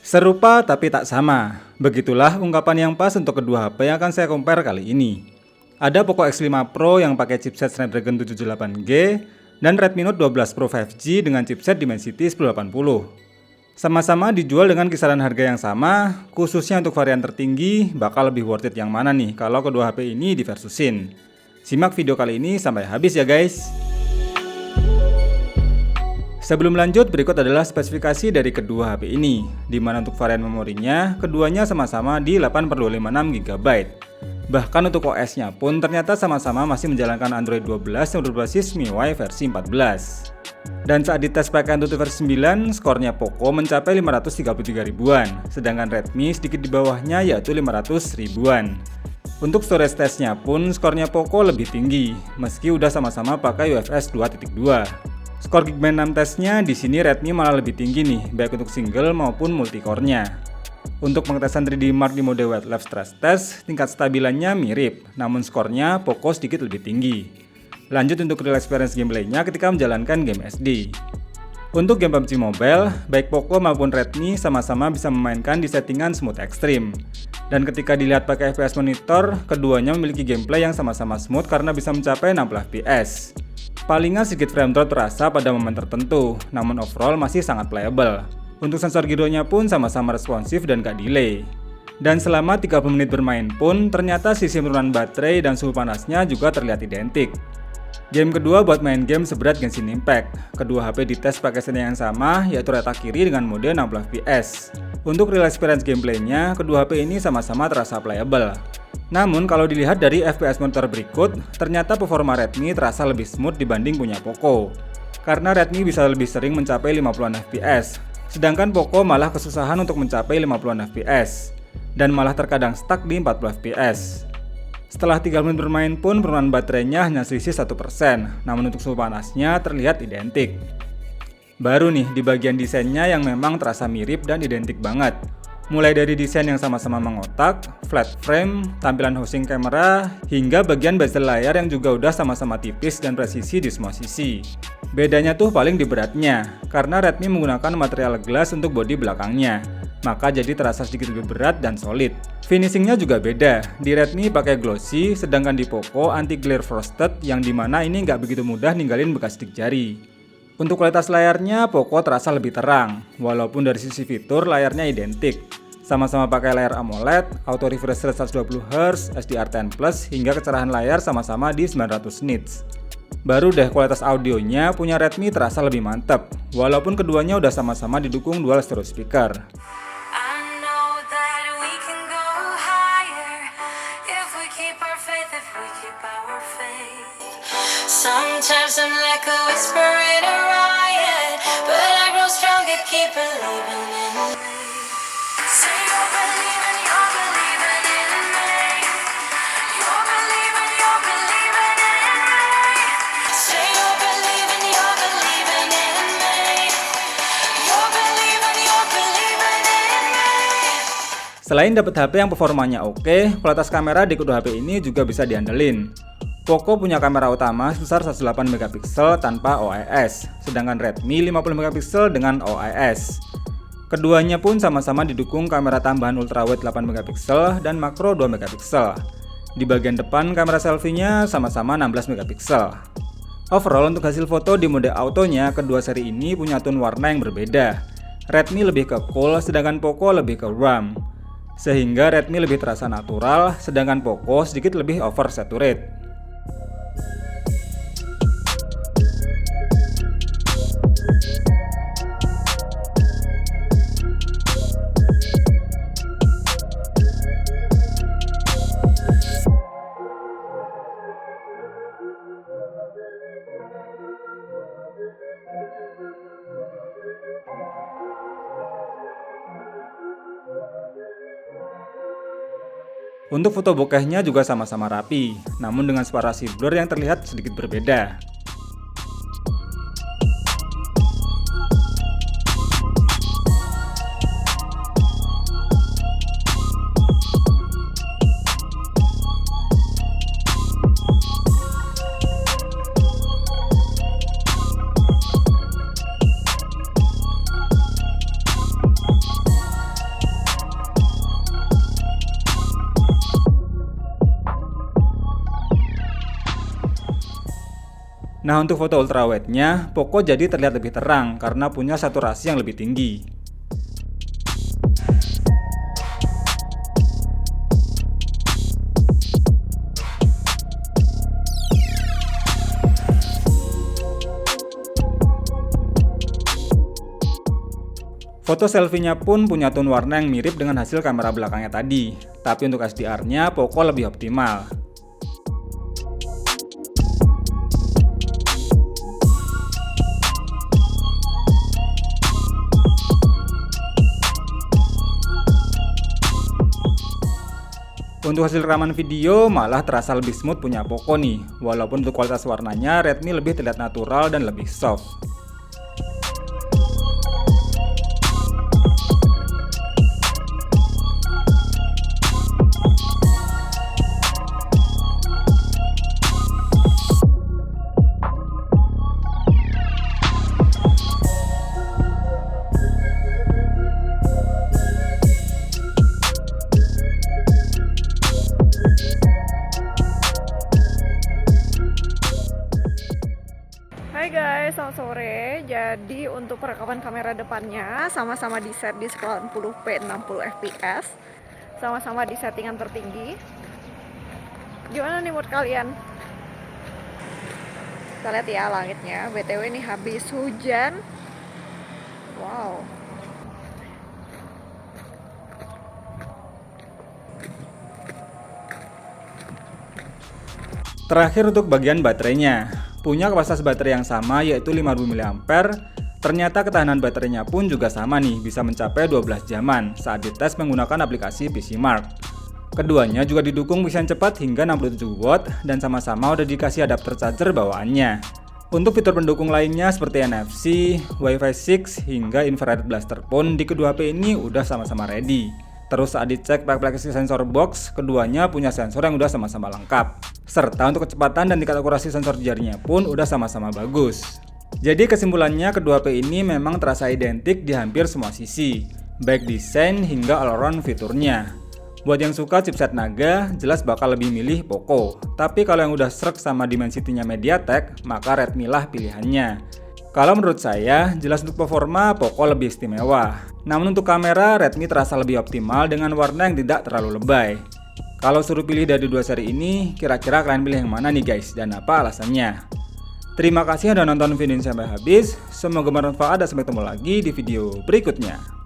Serupa tapi tak sama. Begitulah ungkapan yang pas untuk kedua HP yang akan saya compare kali ini. Ada Poco X5 Pro yang pakai chipset Snapdragon 778G dan Redmi Note 12 Pro 5G dengan chipset Dimensity 1080. Sama-sama dijual dengan kisaran harga yang sama, khususnya untuk varian tertinggi bakal lebih worth it yang mana nih kalau kedua HP ini diversusin. Simak video kali ini sampai habis ya guys. Sebelum lanjut, berikut adalah spesifikasi dari kedua HP ini, di mana untuk varian memorinya, keduanya sama-sama di 8/56GB. Bahkan untuk OS-nya pun ternyata sama-sama masih menjalankan Android 12 yang berbasis MIUI versi 14. Dan saat dites pakai Antutu versi 9, skornya Poco mencapai 533 ribuan, sedangkan Redmi sedikit di bawahnya yaitu 500 ribuan. Untuk storage testnya pun skornya Poco lebih tinggi, meski udah sama-sama pakai UFS 2.2. Skor Geekbench 6 tesnya di sini Redmi malah lebih tinggi nih, baik untuk single maupun multi-core-nya. Untuk pengetesan 3D Mark di mode Wet Lab Stress Test, tingkat stabilannya mirip, namun skornya Poco sedikit lebih tinggi. Lanjut untuk real experience gameplaynya ketika menjalankan game SD. Untuk game PUBG Mobile, baik Poco maupun Redmi sama-sama bisa memainkan di settingan smooth ekstrim. Dan ketika dilihat pakai FPS monitor, keduanya memiliki gameplay yang sama-sama smooth karena bisa mencapai 60 fps. Palingan sedikit frame drop terasa pada momen tertentu, namun overall masih sangat playable. Untuk sensor gyronya pun sama-sama responsif dan gak delay. Dan selama 30 menit bermain pun, ternyata sisi penurunan baterai dan suhu panasnya juga terlihat identik. Game kedua buat main game seberat Genshin Impact. Kedua HP dites pakai setting yang sama, yaitu retak kiri dengan mode 60 fps. Untuk real experience gameplaynya, kedua HP ini sama-sama terasa playable. Namun kalau dilihat dari FPS monitor berikut, ternyata performa Redmi terasa lebih smooth dibanding punya Poco. Karena Redmi bisa lebih sering mencapai 50-an fps, sedangkan Poco malah kesusahan untuk mencapai 50-an fps, dan malah terkadang stuck di 40 fps. Setelah 3 menit bermain pun penurunan baterainya hanya selisih 1%, namun untuk suhu panasnya terlihat identik. Baru nih di bagian desainnya yang memang terasa mirip dan identik banget. Mulai dari desain yang sama-sama mengotak, flat frame, tampilan housing kamera, hingga bagian bezel layar yang juga udah sama-sama tipis dan presisi di semua sisi. Bedanya tuh paling di beratnya, karena Redmi menggunakan material glass untuk bodi belakangnya, maka jadi terasa sedikit lebih berat dan solid. Finishingnya juga beda, di Redmi pakai glossy, sedangkan di Poco anti-glare frosted yang dimana ini nggak begitu mudah ninggalin bekas sidik jari. Untuk kualitas layarnya, Poco terasa lebih terang, walaupun dari sisi fitur layarnya identik. Sama-sama pakai layar AMOLED, auto refresh rate 120Hz, SDR10+, hingga kecerahan layar sama-sama di 900 nits. Baru deh kualitas audionya punya Redmi terasa lebih mantap, walaupun keduanya udah sama-sama didukung dual stereo speaker. Sometimes I'm like a whisper in a riot, but I grow stronger, keep believing in me. Say you're believing in me. You're believing in me. Say you're believing in me. You're believing in me. Selain dapat HP yang performanya oke, kualitas kamera di kedua HP ini juga bisa diandelin. Poco punya kamera utama sebesar 108MP tanpa OIS, sedangkan Redmi 50MP dengan OIS. Keduanya pun sama-sama didukung kamera tambahan ultrawide 8MP dan makro 2MP. Di bagian depan kamera selfie-nya sama-sama 16MP. Overall untuk hasil foto di mode autonya, kedua seri ini punya tone warna yang berbeda. Redmi lebih ke cool, sedangkan Poco lebih ke warm. Sehingga Redmi lebih terasa natural, sedangkan Poco sedikit lebih oversaturate. Untuk foto bokehnya juga sama-sama rapi, namun dengan separasi blur yang terlihat sedikit berbeda. Nah, untuk foto ultrawide-nya, Poco jadi terlihat lebih terang karena punya saturasi yang lebih tinggi. Foto selfie-nya pun punya tone warna yang mirip dengan hasil kamera belakangnya tadi, tapi untuk HDR-nya Poco lebih optimal. Untuk hasil rekaman video malah terasa lebih smooth punya Poco nih, walaupun untuk kualitas warnanya Redmi lebih terlihat natural dan lebih soft. Hai guys, selamat sore. Jadi untuk perekaman kamera depannya sama-sama di set di 90p 60 fps, sama-sama di settingan tertinggi. Gimana nih mood kalian? Kita lihat ya langitnya. BTW ini habis hujan. Wow. Terakhir untuk bagian baterainya, punya kapasitas baterai yang sama yaitu 5000 mAh. Ternyata ketahanan baterainya pun juga sama nih, bisa mencapai 12 jaman saat dites menggunakan aplikasi PCMark. Keduanya juga didukung pisihan cepat hingga 67 watt dan sama-sama udah dikasih adapter charger bawaannya. Untuk fitur pendukung lainnya seperti NFC, Wi-Fi 6 hingga infrared blaster pun di kedua HP ini udah sama-sama ready. Terus saat dicek pakai aplikasi sensor box, keduanya punya sensor yang udah sama-sama lengkap. Serta untuk kecepatan dan tingkat akurasi sensor jarinya pun udah sama-sama bagus. Jadi kesimpulannya kedua HP ini memang terasa identik di hampir semua sisi, baik desain hingga all-around fiturnya. Buat yang suka chipset Naga, jelas bakal lebih milih Poco. Tapi kalau yang udah srek sama Dimensity-nya MediaTek, maka Redmi lah pilihannya. Kalau menurut saya, jelas untuk performa Poco lebih istimewa. Namun untuk kamera, Redmi terasa lebih optimal dengan warna yang tidak terlalu lebay. Kalau suruh pilih dari dua seri ini, kira-kira kalian pilih yang mana nih guys, dan apa alasannya? Terima kasih sudah nonton video ini sampai habis, semoga bermanfaat dan sampai ketemu lagi di video berikutnya.